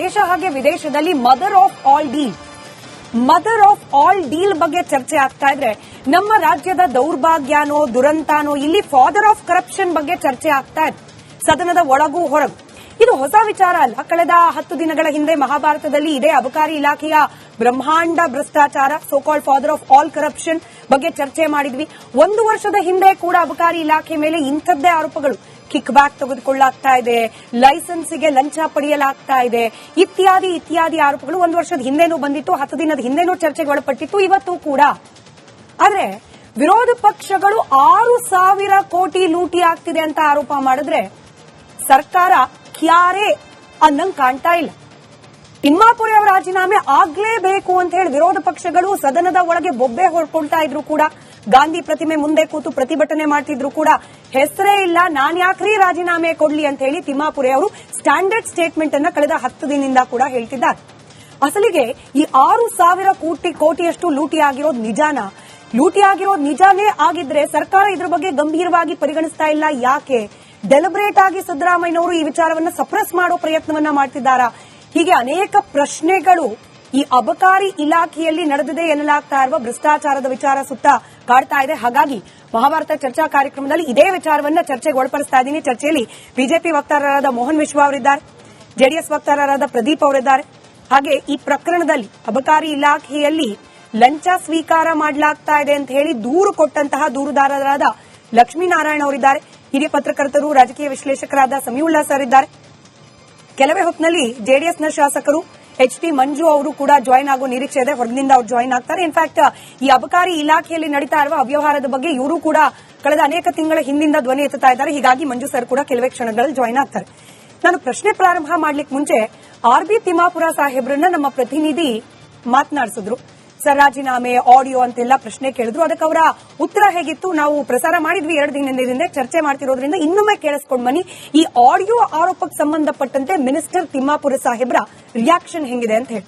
ದೇಶ ಹಾಗೆ ವಿದೇಶದಲ್ಲಿ ಮದರ್ ಆಫ್ ಆಲ್ ಡೀಲ್ ಬಗ್ಗೆ ಚರ್ಚೆ ಆಗ್ತಾ ಇದ್ರೆ ನಮ್ಮ ರಾಜ್ಯದ ದೌರ್ಭಾಗ್ಯನೋ ದುರಂತನೋ ಇಲ್ಲಿ ಫಾದರ್ ಆಫ್ ಕರಪ್ಷನ್ ಬಗ್ಗೆ ಚರ್ಚೆ ಆಗ್ತಾ ಇದೆ ಸದನದ ಒಳಗೂ ಹೊರಗೂ. ಇದು ಹೊಸ ವಿಚಾರ ಅಲ್ಲ. ಕಳೆದ 10 ದಿನಗಳ ಹಿಂದೆ ಮಹಾಭಾರತದಲ್ಲಿ ಇದೇ ಅಬಕಾರಿ ಇಲಾಖೆಯ ಬ್ರಹ್ಮಾಂಡ ಭ್ರಷ್ಟಾಚಾರ so-called father of all corruption ಬಗ್ಗೆ ಚರ್ಚೆ ಮಾಡಿದ್ವಿ. 1 ವರ್ಷದ ಹಿಂದೆ ಕೂಡ ಅಬಕಾರಿ ಇಲಾಖೆ ಮೇಲೆ ಇಂಥದ್ದೇ ಆರೋಪಗಳು, ಕಿಕ್ ಬ್ಯಾಕ್ ತೆಗೆದುಕೊಳ್ಳಲಾಗ್ತಾ ಇದೆ, ಲೈಸೆನ್ಸ್ಗೆ ಲಂಚ ಪಡೆಯಲಾಗ್ತಾ ಇದೆ, ಇತ್ಯಾದಿ ಆರೋಪಗಳು 1 ವರ್ಷದ ಹಿಂದೆನೂ ಬಂದಿತ್ತು, 10 ದಿನದ ಹಿಂದೆನೂ ಚರ್ಚೆಗೆ ಒಳಪಟ್ಟಿತ್ತು, ಇವತ್ತು ಕೂಡ. ಆದ್ರೆ ವಿರೋಧ ಪಕ್ಷಗಳು 6,000 ಕೋಟಿ ಲೂಟಿ ಆಗ್ತಿದೆ ಅಂತ ಆರೋಪ ಮಾಡಿದ್ರೆ ಸರ್ಕಾರ ಕ್ಯಾರೆ ಅನ್ನಂಗ್ ಕಾಣ್ತಾ ಇಲ್ಲ. ತಿಮ್ಮಾಪುರಿ ಅವರ ರಾಜೀನಾಮೆ ಆಗ್ಲೇಬೇಕು ಅಂತ ಹೇಳಿ ವಿರೋಧ ಪಕ್ಷಗಳು ಸದನದ ಒಳಗೆ ಬೊಬ್ಬೆ ಹೊಡ್ಕೊಳ್ತಾ ಇದ್ರು ಕೂಡ, ಗಾಂಧಿ ಪ್ರತಿಮೆ ಮುಂದೆ ಕೂತು ಪ್ರತಿಭಟನೆ ಮಾಡ್ತಿದ್ರು ಕೂಡ ಹೆಸರೇ ಇಲ್ಲ, ನಾನ್ ಯಾಕ್ರಿ ರಾಜೀನಾಮೆ ಕೊಡ್ಲಿ ಅಂತ ಹೇಳಿ ತಿಮ್ಮಾಪುರಿ ಅವರು ಸ್ಟ್ಯಾಂಡರ್ಡ್ ಸ್ಟೇಟ್ಮೆಂಟ್ ಅನ್ನ ಕಳೆದ 10 ದಿನದಿಂದ ಕೂಡ ಹೇಳ್ತಿದ್ದಾರೆ. ಅಸಲಿಗೆ ಈ 6,000 ಕೋಟಿಯಷ್ಟು ಲೂಟಿ ಆಗಿರೋದು ನಿಜಾನ? ಲೂಟಿ ಆಗಿರೋದು ನಿಜಾನೇ ಆಗಿದ್ರೆ ಸರ್ಕಾರ ಇದ್ರ ಬಗ್ಗೆ ಗಂಭೀರವಾಗಿ ಪರಿಗಣಿಸ್ತಾ ಇಲ್ಲ ಯಾಕೆ? ಡೆಲಿಬ್ರೇಟ್ ಆಗಿ ಸಿದ್ದರಾಮಯ್ಯನವರು ಈ ವಿಚಾರವನ್ನು ಸಪ್ರೆಸ್ ಮಾಡೋ ಪ್ರಯತ್ನವನ್ನ ಮಾಡ್ತಿದ್ದಾರಾ? ಹೀಗೆ ಅನೇಕ ಪ್ರಶ್ನೆಗಳು ಈ ಅಬಕಾರಿ ಇಲಾಖೆಯಲ್ಲಿ ನಡೆದಿದೆ ಎನ್ನಲಾಗ್ತಾ ಇರುವ ಭ್ರಷ್ಟಾಚಾರದ ವಿಚಾರ ಸುತ್ತ ಕಾಡ್ತಾ ಇದೆ. ಹಾಗಾಗಿ ಮಹಾಭಾರತ ಚರ್ಚಾ ಕಾರ್ಯಕ್ರಮದಲ್ಲಿ ಇದೇ ವಿಚಾರವನ್ನ ಚರ್ಚೆಗೆ ಒಳಪಡಿಸ್ತಾ ಇದ್ದೀನಿ. ಚರ್ಚೆಯಲ್ಲಿ ಬಿಜೆಪಿ ವಕ್ತಾರರಾದ ಮೋಹನ್ ವಿಶ್ವ ಅವರಿದ್ದಾರೆ, ಜೆಡಿಎಸ್ ವಕ್ತಾರರಾದ ಪ್ರದೀಪ್ ಅವರಿದ್ದಾರೆ. ಹಾಗೆ ಈ ಪ್ರಕರಣದಲ್ಲಿ ಅಬಕಾರಿ ಇಲಾಖೆಯಲ್ಲಿ ಲಂಚ ಸ್ವೀಕಾರ ಮಾಡಲಾಗ್ತಾ ಇದೆ ಅಂತ ಹೇಳಿ ದೂರು ಕೊಟ್ಟಂತಹ ದೂರುದಾರರಾದ ಲಕ್ಷ್ಮೀನಾರಾಯಣ ಅವರಿದ್ದಾರೆ. ಹಿರಿಯ ಪತ್ರಕರ್ತರು, ರಾಜಕೀಯ ವಿಶ್ಲೇಷಕರಾದ ಸಮೀವುಲ್ಲಾ ಸರ್ ಇದ್ದಾರೆ. ಕೆಲವೇ ಹೊತ್ತಿನಲ್ಲಿ ಜೆಡಿಎಸ್ನ ಶಾಸಕರು ಎಚ್.ಟಿ. ಮಂಜು ಅವರು ಕೂಡ ಜಾಯಿನ್ ಆಗೋ ನಿರೀಕ್ಷೆ ಇದೆ. ಹೊರಗಿನಿಂದ ಅವರು ಜಾಯಿನ್ ಆಗ್ತಾರೆ. ಇನ್ಫ್ಯಾಕ್ಟ್ ಈ ಅಬಕಾರಿ ಇಲಾಖೆಯಲ್ಲಿ ನಡೀತಾ ಇರುವ ಅವ್ಯವಹಾರದ ಬಗ್ಗೆ ಇವರು ಕೂಡ ಕಳೆದ ಅನೇಕ ತಿಂಗಳ ಹಿಂದಿಂದ ಧ್ವನಿ ಎತ್ತುತ್ತಾ ಇದ್ದಾರೆ. ಹೀಗಾಗಿ ಮಂಜು ಸರ್ ಕೂಡ ಕೆಲವೇ ಕ್ಷಣಗಳಲ್ಲಿ ಜಾಯಿನ್ ಆಗ್ತಾರೆ. ನಾನು ಪ್ರಶ್ನೆ ಪ್ರಾರಂಭ ಮಾಡ್ಲಿಕ್ಕೆ ಮುಂಚೆ ಆರ್.ಬಿ. ತಿಮ್ಮಾಪುರ ಸಾಹೇಬ್ರನ್ನ ನಮ್ಮ ಪ್ರತಿನಿಧಿ ಮಾತನಾಡಿಸಿದ್ರು. ಸರ್ ರಾಜೀನಾಮೆ ಆಡಿಯೋ ಅಂತೆಲ್ಲ ಪ್ರಶ್ನೆ ಕೇಳಿದ್ರು. ಅದಕ್ಕೆ ಅವರ ಉತ್ತರ ಹೇಗಿತ್ತು ನಾವು ಪ್ರಸಾರ ಮಾಡಿದ್ವಿ 2 ದಿನದಿಂದ. ಚರ್ಚೆ ಮಾಡ್ತಿರೋದ್ರಿಂದ ಇನ್ನೊಮ್ಮೆ ಕೇಳಿಸ್ಕೊಂಡ್ ಬನ್ನಿ. ಈ ಆಡಿಯೋ ಆರೋಪಕ್ಕೆ ಸಂಬಂಧಪಟ್ಟಂತೆ ಮಿನಿಸ್ಟರ್ ತಿಮ್ಮಾಪುರ ಸಾಹೇಬ್ರ ರಿಯಾಕ್ಷನ್ ಹೆಂಗಿದೆ ಅಂತ ಹೇಳಿ.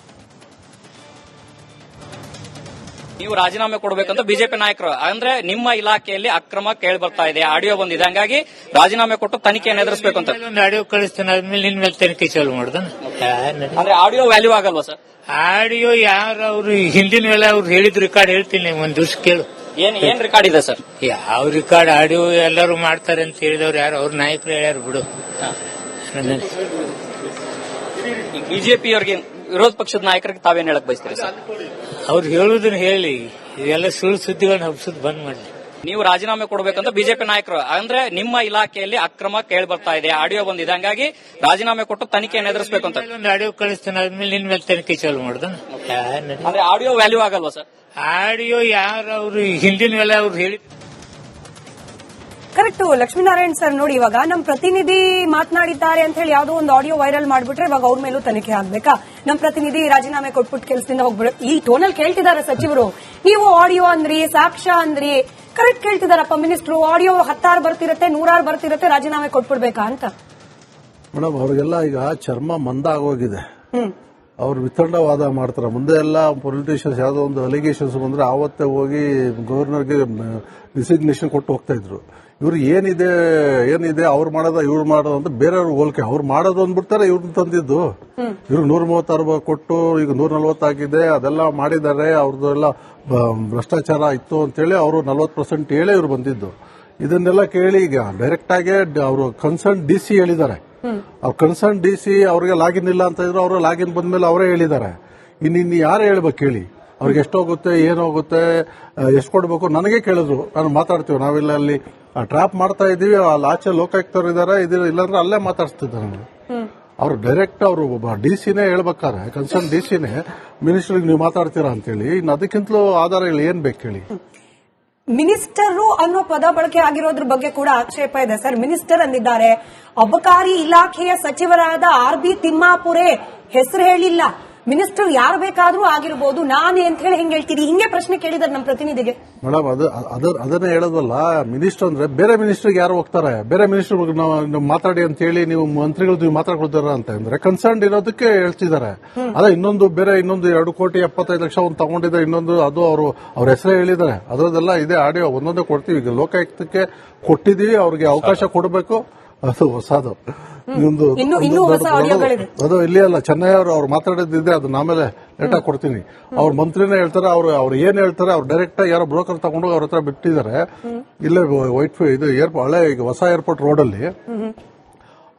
ನೀವು ರಾಜೀನಾಮೆ ಕೊಡಬೇಕಂತ ಬಿಜೆಪಿ ನಾಯಕರು ಅಂದ್ರೆ ನಿಮ್ಮ ಇಲಾಖೆಯಲ್ಲಿ ಅಕ್ರಮ ಕೇಳಿ ಬರ್ತಾ ಇದೆ, ಆಡಿಯೋ ಬಂದಿದೆ, ಹಂಗಾಗಿ ರಾಜೀನಾಮೆ ಕೊಟ್ಟು ತನಿಖೆಯನ್ನು ಎದುರಿಸಬೇಕು ಅಂತ. ಆಡಿಯೋ ಕಳಿಸ್ತಾನೆ ಆದ್ಮೇಲೆ ನಿನ್ ಮೇಲೆ ತನಿಖೆ ಚಾಲು ಮಾಡುದ. ಅಂದ್ರೆ ಆಡಿಯೋ ವ್ಯಾಲ್ಯೂ ಆಗಲ್ವಾ ಸರ್? ಆಡಿಯೋ ಯಾರು ಅವ್ರು ಹಿಂದಿನ ವೇಳೆ ಅವ್ರು ಹೇಳಿದ್ ರೆಕಾರ್ಡ್ ಹೇಳ್ತೀನಿ, ಒಂದ್ ದಿವಸ ಕೇಳು. ಏನ್ ರೆಕಾರ್ಡ್ ಇದೆ ಸರ್? ಯಾವ ರೆಕಾರ್ಡ್? ಆಡಿಯೋ ಎಲ್ಲರೂ ಮಾಡ್ತಾರೆ ಅಂತ ಹೇಳಿದವ್ರು ಯಾರು? ಅವ್ರ ನಾಯಕರು ಹೇಳ್ಯಾರ ಬಿಡು. ಬಿಜೆಪಿ ಅವರಿಗೆ ವಿರೋಧ ಪಕ್ಷದ ನಾಯಕರಿಗೆ ತಾವೇನ್ ಹೇಳಕ್ ಬಯಸ್ತೀರಿ ಸರ್? ಅವ್ರು ಹೇಳುದನ್ನ ಹೇಳಿ, ಇದೆಲ್ಲ ಸುಳ್ಳು ಸುದ್ದಿಗಳನ್ನ ಹಬ್ಸೋದು ಬಂದ್ ಮಾಡಿ. ನೀವು ರಾಜೀನಾಮೆ ಕೊಡಬೇಕಂತ ಬಿಜೆಪಿ ನಾಯಕರು ಅಂದ್ರೆ ನಿಮ್ಮ ಇಲಾಖೆಯಲ್ಲಿ ಅಕ್ರಮ ಕೇಳಿ ಬರ್ತಾ ಇದೆ, ಆಡಿಯೋ ಬಂದಿದೆ, ಹಂಗಾಗಿ ರಾಜೀನಾಮೆ ಕೊಟ್ಟು ತನಿಖೆಯನ್ನು ಎದುರಿಸಬೇಕು ಅಂತ. ಆಡಿಯೋ ಕಳಿಸ್ತಾನೆ ಆದ್ಮೇಲೆ ನಿನ್ ಮೇಲೆ ತನಿಖೆ ಚಾಲು ಮಾಡುದ. ಅಂದ್ರೆ ಆಡಿಯೋ ವ್ಯಾಲ್ಯೂ ಆಗಲ್ವಾ ಸರ್? ಆಡಿಯೋ ಯಾರು ಅವ್ರು ಹಿಂದಿನ ವೇಳೆ ಅವ್ರು ಹೇಳಿ. ಕರೆಕ್ಟ್ ಲಕ್ಷ್ಮೀನಾರಾಯಣ್ ಸರ್, ನೋಡಿ ಇವಾಗ ನಮ್ಮ ಪ್ರತಿನಿಧಿ ಮಾತನಾಡಿದ್ದಾರೆ ಅಂತ ಹೇಳಿ ಯಾವುದೋ ಒಂದು ಆಡಿಯೋ ವೈರಲ್ ಮಾಡ್ಬಿಟ್ರೆ ಇವಾಗ ಅವ್ರ ಮೇಲೂ ತನಿಖೆ ಆಗ್ಬೇಕಾ? ನಮ್ಮ ಪ್ರತಿನಿಧಿ ರಾಜೀನಾಮೆ ಕೊಟ್ಬಿಟ್ಟು ಕೆಲಸದಿಂದ ಹೋಗ್ಬಿಡ ಈ ಟೋನಲ್ಲಿ ಕೇಳ್ತಿದ್ದಾರೆ ಸಚಿವರು. ನೀವು ಆಡಿಯೋ ಅಂದ್ರಿ, ಸಾಕ್ಷ್ಯ ಅಂದ್ರಿ, ಕರೆಕ್ಟ್ ಕೇಳ್ತಿದಾರಪ್ಪ ಮಿನಿಸ್ಟ್ರು. ಆಡಿಯೋ 10 ಬರ್ತಿರತ್ತೆ, 100 ಬರ್ತಿರತ್ತೆ, ರಾಜೀನಾಮೆ ಕೊಟ್ಬಿಡ್ಬೇಕಾ ಅಂತ. ಮೇಡಮ್ ಅವ್ರಿಗೆಲ್ಲ ಈಗ ಚರ್ಮ ಮಂದ ಆಗೋಗಿದೆ. ಅವ್ರು ವಿತಂಡವಾದ ಮಾಡ್ತಾರೆ. ಮುಂದೆ ಎಲ್ಲ ಪೊಲಿಟಿಷಿಯನ್ಸ್ ಯಾವ್ದೋ ಒಂದು ಅಲಿಗೇಷನ್ಸ್ ಬಂದ್ರೆ ಆವತ್ತೇ ಹೋಗಿ ಗವರ್ನರ್ಗೆ ರಿಸಿಗ್ನೇಷನ್ ಕೊಟ್ಟು ಹೋಗ್ತಾ ಇದ್ರು. ಇವ್ರು ಏನಿದೆ ಅವ್ರು ಮಾಡೋದ ಇವ್ರು ಮಾಡೋದು ಅಂತ ಬೇರೆಯವ್ರು ಹೋಲಿಕೆ. ಅವ್ರು ಮಾಡೋದು ಅಂದ್ಬಿಡ್ತಾರೆ ಇವ್ರನ್ನ ತಂದಿದ್ದು. ಇವ್ರು 136 ಕೊಟ್ಟು ಈಗ 140 ಆಗಿದೆ, ಅದೆಲ್ಲ ಮಾಡಿದ್ದಾರೆ. ಅವ್ರದ್ದೆಲ್ಲ ಭ್ರಷ್ಟಾಚಾರ ಇತ್ತು ಅಂತೇಳಿ ಅವರು 40% ಹೇಳಿ ಇವ್ರು ಬಂದಿದ್ದು. ಇದನ್ನೆಲ್ಲ ಕೇಳಿ ಈಗ ಡೈರೆಕ್ಟ್ ಆಗಿ ಅವರು ಕನ್ಸರ್ನ್ ಡಿಸಿ ಹೇಳಿದ್ದಾರೆ. ಅವ್ರ ಕನ್ಸರ್ನ್ ಡಿಸಿ ಅವ್ರಿಗೆ ಲಾಗಿನ್ ಇಲ್ಲ ಅಂತ ಇದ್ರು, ಅವರು ಲಾಗಿನ್ ಬಂದ್ಮೇಲೆ ಅವರೇ ಹೇಳಿದ್ದಾರೆ. ಇನ್ನು ಯಾರು ಹೇಳ್ಬೇಕು ಹೇಳಿ? ಅವ್ರಿಗೆ ಎಷ್ಟೋಗುತ್ತೆ, ಏನಾಗುತ್ತೆ, ಎಷ್ಟು ಕೊಡಬೇಕು ನನಗೆ ಕೇಳಿದ್ರು. ನಾನು ಮಾತಾಡ್ತೀವಿ, ನಾವೆಲ್ಲ ಅಲ್ಲಿ ಟ್ರಾಪ್ ಮಾಡ್ತಾ ಇದೀವಿ, ಅಲ್ಲಿ ಆಚೆ ಲೋಕಾಯುಕ್ತರು ಇದಾರೆ, ಇಲ್ಲಾಂದ್ರೆ ಅಲ್ಲೇ ಮಾತಾಡ್ತಿದ್ದಾರೆ. ಅವ್ರು ಡೈರೆಕ್ಟ್ ಅವರು ಡಿಸಿನೇ ಹೇಳ್ಬೇಕಾರೆ, ಕನ್ಸರ್ನ್ ಡಿಸಿನೇ ಮಿನಿಸ್ಟರ್ಗೆ ನೀವು ಮಾತಾಡ್ತೀರಾ ಅಂತೇಳಿ. ಇನ್ನು ಅದಕ್ಕಿಂತಲೂ ಆಧಾರಗಳು ಏನ್ ಬೇಕು ಹೇಳಿ? ಮಿನಿಸ್ಟರ್ ಅನ್ನೋ ಪದ ಬಳಕೆ ಆಗಿರೋದ್ರ ಬಗ್ಗೆ ಕೂಡ ಆಕ್ಷೇಪ ಇದೆ ಸರ್. ಮಿನಿಸ್ಟರ್ ಅಂದಿದ್ದಾರೆ, ಅಬಕಾರಿ ಇಲಾಖೆಯ ಸಚಿವರಾದ ಆರ್.ಬಿ. ತಿಮ್ಮಾಪುರೆ ಹೆಸರು ಹೇಳಿಲ್ಲ. ಮಿನಿಸ್ಟರ್ ಯಾರು ಬೇಕಾದ್ರೂ ಆಗಿರ್ಬೋದು, ನಾನೇ ಅಂತ ಹೇಳಿ ಹೆಂಗ್ ಹೇಳ್ತೀರಿ? ಹಿಂಗೆ ಪ್ರಶ್ನೆ ಕೇಳಿದಾರೆ ನಮ್ಮ ಪ್ರತಿನಿಧಿಗೆ. ಮೇಡಮ್ ಅದನ್ನೇ ಹೇಳೋದಲ್ಲ, ಮಿನಿಸ್ಟರ್ ಅಂದ್ರೆ ಬೇರೆ ಮಿನಿಸ್ಟರ್ಗೆ ಯಾರು ಹೋಗ್ತಾರೆ? ಬೇರೆ ಮಿನಿಸ್ಟರ್ ನಾವು ಮಾತಾಡಿ ಅಂತ ಹೇಳಿ ನೀವು ಮಂತ್ರಿಗಳು ನೀವು ಮಾತಾಡ್ಕೊಳ್ತಾರ ಅಂತ ಅಂದ್ರೆ ಕನ್ಸರ್ನ್ ಇರೋದಕ್ಕೆ ಹೇಳ್ತಿದ್ದಾರೆ. ಅದೇ ಇನ್ನೊಂದು 2,75,00,000 ಒಂದು ತಗೊಂಡಿದ್ದಾರೆ, ಇನ್ನೊಂದು ಅದು ಅವ್ರ ಹೆಸರೇ ಹೇಳಿದ್ದಾರೆ. ಅದರದೆಲ್ಲ ಇದೆ ಆಡಿಯೋ, ಒಂದೊಂದೇ ಕೊಡ್ತೀವಿ. ಈಗ ಲೋಕಾಯುಕ್ತಕ್ಕೆ ಕೊಟ್ಟಿದೀವಿ, ಅವ್ರಿಗೆ ಅವಕಾಶ ಕೊಡಬೇಕು. ಅದು ಹೊಸದು ನಿಮ್ದು ಇನ್ನೂ ಹೊಸ ಆಡಿಯೋಗಳಿದೆ. ಅದು ಇಲ್ಲಿ ಅಲ್ಲ, ಚೆನ್ನೈ ಅವ್ರು ಮಾತಾಡಿದ್ದಿದೆ, ಅದು ಆಮೇಲೆ ಲೇಟಾಗಿ ಕೊಡ್ತೀನಿ. ಅವ್ರ ಮಂತ್ರಿನೇ ಹೇಳ್ತಾರೆ, ಅವ್ರು ಏನ್ ಹೇಳ್ತಾರೆ, ಅವ್ರು ಡೈರೆಕ್ಟ್ ಯಾರೋ ಬ್ರೋಕರ್ ತಗೊಂಡು ಅವ್ರ ಹತ್ರ ಬಿಟ್ಟಿದ್ದಾರೆ. ಇಲ್ಲೇ ಇದು ಹಳೆ ಈಗ ಹೊಸ ಏರ್ಪೋರ್ಟ್ ರೋಡ್ ಅಲ್ಲಿ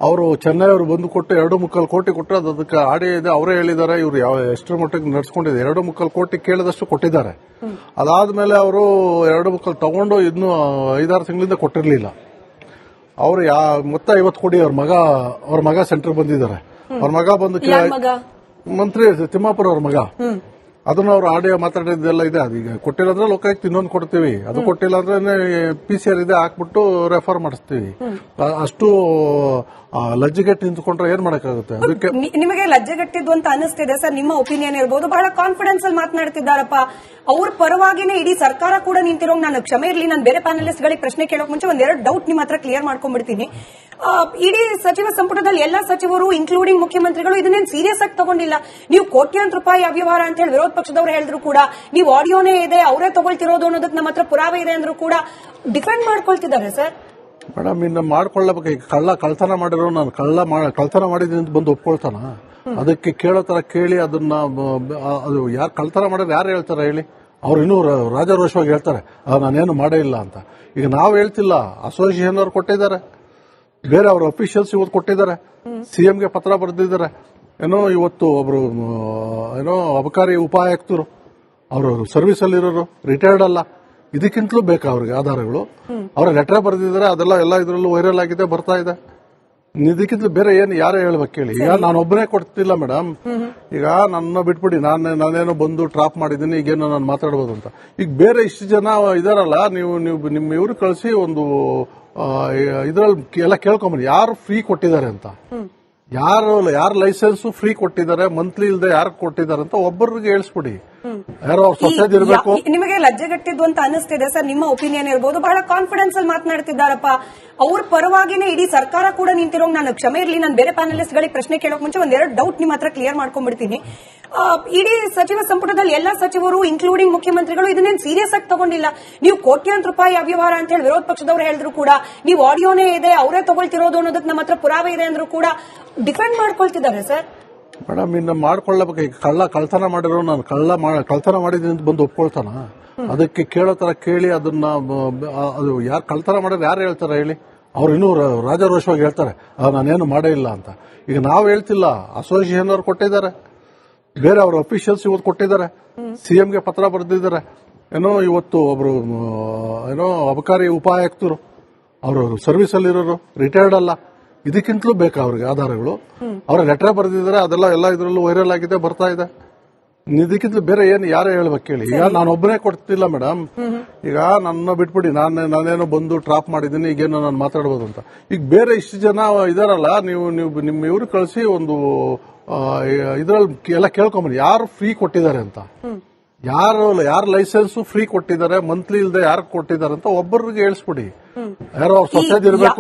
ಅವರು ಚೆನ್ನೈ ಅವರು ಬಂದು ಕೊಟ್ಟು 2.25 ಕೋಟಿ ಕೊಟ್ಟರೆ ಅದಕ್ಕೆ ಆಡಿಯೋ ಇದೆ. ಅವರೇ ಹೇಳಿದ್ದಾರೆ ಇವ್ರು ಎಷ್ಟರ ಮಟ್ಟಿಗೆ ನಡ್ಸ್ಕೊಂಡಿದೆ. 2.25 ಕೋಟಿ ಕೇಳಿದಷ್ಟು ಕೊಟ್ಟಿದ್ದಾರೆ. ಅದಾದ್ಮೇಲೆ ಅವರು 2.25 ತಗೊಂಡು ಇನ್ನು 5-6 ತಿಂಗಳಿಂದ ಕೊಟ್ಟಿರ್ಲಿಲ್ಲ. ಅವರು ಮತ್ತೆ 50 ಕೋಟಿ ಅವ್ರ ಮಗ ಸೆಂಟರ್ ಬಂದಿದ್ದಾರೆ. ಅವ್ರ ಮಗ ಬಂದು ಮಂತ್ರಿ ತಿಮ್ಮಾಪುರ ಅವ್ರ ಮಗ, ಅದನ್ನ ಅವ್ರು ಆಡಿಯೋ ಮಾತಾಡಿದ್ದೆಲ್ಲ ಇದೆ. ಅದೀಗ ಕೊಟ್ಟಿಲ್ಲ ಅಂದ್ರೆ ಲೋಕಾಯುಕ್ತ ಇನ್ನೊಂದು ಕೊಡ್ತೀವಿ, ಅದು ಕೊಟ್ಟಿಲ್ಲ ಅಂದ್ರೆ PCR ಇದೆ ಹಾಕ್ಬಿಟ್ಟು ರೆಫರ್ ಮಾಡಿಸ್ತೀವಿ. ಅಷ್ಟು ಲಜ್ಜೆಗೆಟ್ಟು ನಿಂತ್ಕೊಂಡ್ರೆ ಏನ್ ಮಾಡಕ್ಕಾಗುತ್ತೆ? ಅದಕ್ಕೆ ನಿಮಗೆ ಲಜ್ಜೆಗೆಟ್ಟಿದ್ದು ಅಂತ ಅನಿಸ್ತಿದೆ ಸರ್, ನಿಮ್ಮ ಒಪಿನಿಯನ್ ಇರಬಹುದು. ಬಹಳ ಕಾನ್ಫಿಡೆನ್ಸ್ ಅಲ್ಲಿ ಮಾತನಾಡ್ತಿದ್ದಾರಪ್ಪ. ಅವ್ರ ಪರವಾಗಿನೇ ಇಡೀ ಸರ್ಕಾರ ಕೂಡ ನಿಂತಿರೋ, ನಾನು ಕ್ಷಮೆ ಇರಲಿ, ನಾನು ಬೇರೆ ಪ್ಯಾನಲಿಸ್ಟ್ ಗಳಿಗೆ ಪ್ರಶ್ನೆ ಕೇಳೋಕ್ ಮುಂಚೆ ಒಂದೆರಡು ಡೌಟ್ ನಿಮ್ಮ ಹತ್ರ ಕ್ಲಿಯರ್ ಮಾಡ್ಕೊಂಡ್ಬಿಡ್ತೀನಿ. ಇಡೀ ಸಚಿವ ಸಂಪುಟದಲ್ಲಿ ಎಲ್ಲಾ ಸಚಿವರು ಇನ್ಕ್ಲೂಡಿಂಗ್ ಮುಖ್ಯಮಂತ್ರಿಗಳು ಇದನ್ನೇನು ಸೀರಿಯಸ್ ಆಗಿ ತಗೊಂಡಿಲ್ಲ. ನೀವು ಕೋಟ್ಯಾಂತರ ರೂಪಾಯಿ ಅವ್ಯವಹಾರ ಅಂತ ಹೇಳಿ ವಿರೋಧ ಪಕ್ಷದವರು ಹೇಳಿದ್ರು ಕೂಡ, ನೀವು ಆಡಿಯೋನೇ ಇದೆ, ಅವರೇ ತಗೊಳ್ತಿರೋದು ಅನ್ನೋದಕ್ಕೆ ನಮ್ಮ ಹತ್ರ ಪುರಾವೆ ಇದೆ ಅಂದ್ರೂ ಕೂಡ ಡಿಫೆಂಡ್ ಮಾಡ್ಕೊಳ್ತಿದ್ದಾರೆ ಸರ್. ಮೇಡಮ್, ಇನ್ನು ಮಾಡ್ಕೊಳ್ಳಬೇಕು. ಈಗ ಕಳ್ತನ ಮಾಡಿರೋ, ನಾನು ಕಳ್ತನ ಮಾಡಿದ್ದೀನಿ ಅಂತ ಬಂದು ಒಪ್ಕೊಳ್ತಾನ? ಅದಕ್ಕೆ ಕೇಳೋ ತರ ಕೇಳಿ ಅದನ್ನ ಅದು ಯಾರು ಕಳ್ತನ ಮಾಡೋದು ಯಾರು ಹೇಳ್ತಾರೆ ಹೇಳಿ? ಅವ್ರು ಇನ್ನೂ ರಾಜಾರೋಷವಾಗಿ ಹೇಳ್ತಾರೆ ನಾನೇನು ಮಾಡೇ ಇಲ್ಲ ಅಂತ. ಈಗ ನಾವು ಹೇಳ್ತಿಲ್ಲ, ಅಸೋಸಿಯೇಷನ್ ಅವ್ರು ಕೊಟ್ಟಿದ್ದಾರೆ, ಬೇರೆ ಅವ್ರ ಅಫಿಷಿಯಲ್ಸ್ ಇವತ್ತು ಕೊಟ್ಟಿದ್ದಾರೆ, CMಗೆ ಪತ್ರ ಬರೆದಿದ್ದಾರೆ. ಇವತ್ತು ಒಬ್ರು ಅಬಕಾರಿ ಉಪಾಯುಕ್ತರು, ಅವರು ಸರ್ವಿಸ್ ಅಲ್ಲಿರೋರು, ರಿಟೈರ್ಡ್ ಅಲ್ಲ. ಇದಕ್ಕಿಂತಲೂ ಬೇಕಾ ಅವ್ರಿಗೆ ಆಧಾರಗಳು? ಅವರ ಲೆಟರ್ ಬರೆದಿದ್ದಾರೆ, ಅದೆಲ್ಲ ಎಲ್ಲ ಇದರಲ್ಲೂ ವೈರಲ್ ಆಗಿದೆ, ಬರ್ತಾ ಇದೆ. ಇದಕ್ಕಿಂತಲೂ ಬೇರೆ ಏನು ಯಾರು ಹೇಳ್ಬೇಕು ಹೇಳಿ? ಈಗ ನಾನೊಬ್ಬನೇ ಕೊಡ್ತಿಲ್ಲ ಮೇಡಮ್. ಈಗ ನನ್ನ ಬಿಟ್ಬಿಡಿ, ನಾನೇನೋ ಬಂದು ಟ್ರಾಪ್ ಮಾಡಿದ್ದೀನಿ, ಈಗೇನೋ ನಾನು ಮಾತಾಡ್ಬೋದು ಅಂತ. ಈಗ ಬೇರೆ ಇಷ್ಟು ಜನ ಇದಾರಲ್ಲ, ನೀವು ನಿಮ್ಮ ಇವ್ರು ಕಳಿಸಿ ಒಂದು ಇದ್ರಲ್ಲಿ ಎಲ್ಲ ಕೇಳ್ಕೊಂಬನ್ನಿ, ಯಾರು ಫ್ರೀ ಕೊಟ್ಟಿದ್ದಾರೆ ಅಂತ, ಯಾರು ಲೈಸೆನ್ಸ್ ಫ್ರೀ ಕೊಟ್ಟಿದ್ದಾರೆ, ಮಂತ್ಲಿ ಇಲ್ಲದೆ ಯಾರು ಕೊಟ್ಟಿದ್ದಾರೆ ಅಂತ ಒಬ್ಬರಿಗೆ ಹೇಳಿಸ್ಬಿಡಿ. ಯಾರೋ ಸೊಸೈಟಿ ಇರಬೇಕು. ನಿಮಗೆ ಲಜ್ಜೆಗೆಟ್ಟಿದ್ದು ಅಂತ ಅನಿಸ್ತಿದೆ ಸರ್, ನಿಮ್ಮ ಒಪಿನಿಯನ್ ಇರಬಹುದು. ಬಹಳ ಕಾನ್ಫಿಡೆನ್ಸ್ ಅಲ್ಲಿ ಮಾತನಾಡ್ತಿದ್ದಾರಪ್ಪ. ಅವ್ರ ಪರವಾಗಿನೇ ಇಡೀ ಸರ್ಕಾರ ಕೂಡ ನಿಂತಿರೋ, ನಾನು ಕ್ಷಮೆ ಇರಲಿ, ನಾನು ಬೇರೆ ಪ್ಯಾನಲಿಸ್ಟ್ ಗಳಿಗೆ ಪ್ರಶ್ನೆ ಕೇಳೋಕ್ ಮುಂಚೆ ಒಂದೆರಡು ಡೌಟ್ ನಿಮ್ಮ ಹತ್ರ ಕ್ಲಿಯರ್ ಮಾಡ್ಕೊಂಡ್ಬಿಡ್ತೀನಿ. ಇಡೀ ಸಚಿವ ಸಂಪುಟದಲ್ಲಿ ಎಲ್ಲಾ ಸಚಿವರು ಇನ್ಕ್ಲೂಡಿಂಗ್ ಮುಖ್ಯಮಂತ್ರಿಗಳು ಇದನ್ನೇನು ಸೀರಿಯಸ್ ಆಗಿ ತಗೊಂಡಿಲ್ಲ. ನೀವು ಕೋಟ್ಯಾಂತರ ರೂಪಾಯಿ ಅವ್ಯವಹಾರ ಅಂತ ಹೇಳಿ ವಿರೋಧ ಪಕ್ಷದವರು ಹೇಳಿದ್ರು ಕೂಡ, ನೀವು ಆಡಿಯೋನೇ ಇದೆ, ಅವರೇ ತಗೊಳ್ತಿರೋದು ಅನ್ನೋದಕ್ಕೆ ನಮ್ಮ ಹತ್ರ ಪುರಾವೆ ಇದೆ ಅಂದ್ರೂ ಕೂಡ ಡಿಫೆಂಡ್ ಮಾಡ್ಕೊಳ್ತಿದ್ದಾರೆ ಸರ್. ಮೇಡಮ್, ಇನ್ನು ಮಾಡ್ಕೊಳ್ಳಬೇಕು. ಈಗ ಕಳ್ತನ ಮಾಡಿರೋ, ನಾನು ಕಳ್ತನ ಮಾಡಿದ್ದೀನಿ ಅಂತ ಬಂದು ಒಪ್ಕೊಳ್ತಾನ? ಅದಕ್ಕೆ ಕೇಳೋ ತರ ಕೇಳಿ ಅದನ್ನ ಅದು ಯಾರು ಕಳ್ತನ ಮಾಡೋದು ಯಾರು ಹೇಳ್ತಾರೆ ಹೇಳಿ? ಅವ್ರು ಇನ್ನೂ ರಾಜಾರೋಷವಾಗಿ ಹೇಳ್ತಾರೆ ನಾನೇನು ಮಾಡೇ ಇಲ್ಲ ಅಂತ. ಈಗ ನಾವು ಹೇಳ್ತಿಲ್ಲ, ಅಸೋಸಿಯೇಷನ್ ಅವ್ರು ಕೊಟ್ಟಿದ್ದಾರೆ, ಬೇರೆ ಅವ್ರ ಅಫಿಷಿಯಲ್ಸ್ ಇವತ್ತು ಕೊಟ್ಟಿದ್ದಾರೆ, CMಗೆ ಪತ್ರ ಬರೆದಿದ್ದಾರೆ. ಇವತ್ತು ಒಬ್ರು ಅಬಕಾರಿ ಉಪಾಯುಕ್ತರು, ಅವರು ಸರ್ವಿಸ್ ಅಲ್ಲಿರೋರು, ರಿಟೈರ್ಡ್ ಅಲ್ಲ. ಇದಕ್ಕಿಂತಲೂ ಬೇಕಾ ಅವ್ರಿಗೆ ಆಧಾರಗಳು? ಅವರ ಲೆಟರ್ ಬರೆದಿದ್ದಾರೆ, ಅದೆಲ್ಲ ಎಲ್ಲ ಇದರಲ್ಲೂ ವೈರಲ್ ಆಗಿದೆ, ಬರ್ತಾ ಇದೆ. ಇದಕ್ಕಿಂತಲೂ ಬೇರೆ ಏನು ಯಾರು ಹೇಳ್ಬೇಕು ಹೇಳಿ? ಈಗ ನಾನೊಬ್ಬನೇ ಕೊಡ್ತಿಲ್ಲ ಮೇಡಮ್. ಈಗ ನನ್ನ ಬಿಟ್ಬಿಡಿ, ನಾನೇನೋ ಬಂದು ಟ್ರಾಪ್ ಮಾಡಿದ್ದೀನಿ, ಈಗೇನೋ ನಾನು ಮಾತಾಡ್ಬೋದು ಅಂತ. ಈಗ ಬೇರೆ ಇಷ್ಟು ಜನ ಇದಾರಲ್ಲ, ನೀವು ನಿಮ್ಮ ಇವ್ರು ಕಳಿಸಿ ಒಂದು ಇದ್ರಲ್ಲಿ ಎಲ್ಲ ಕೇಳ್ಕೊಂಬನ್ನಿ, ಯಾರು ಫ್ರೀ ಕೊಟ್ಟಿದ್ದಾರೆ ಅಂತ, ಯಾರು ಲೈಸೆನ್ಸ್ ಫ್ರೀ ಕೊಟ್ಟಿದ್ದಾರೆ, ಮಂತ್ಲಿ ಇಲ್ಲದೆ ಯಾರು ಕೊಟ್ಟಿದ್ದಾರೆ ಅಂತ ಒಬ್ಬರಿಗೆ ಹೇಳಿಸ್ಬಿಡಿ. ಯಾರೋ ಸೊಸೈಟಿ ಇರಬೇಕು.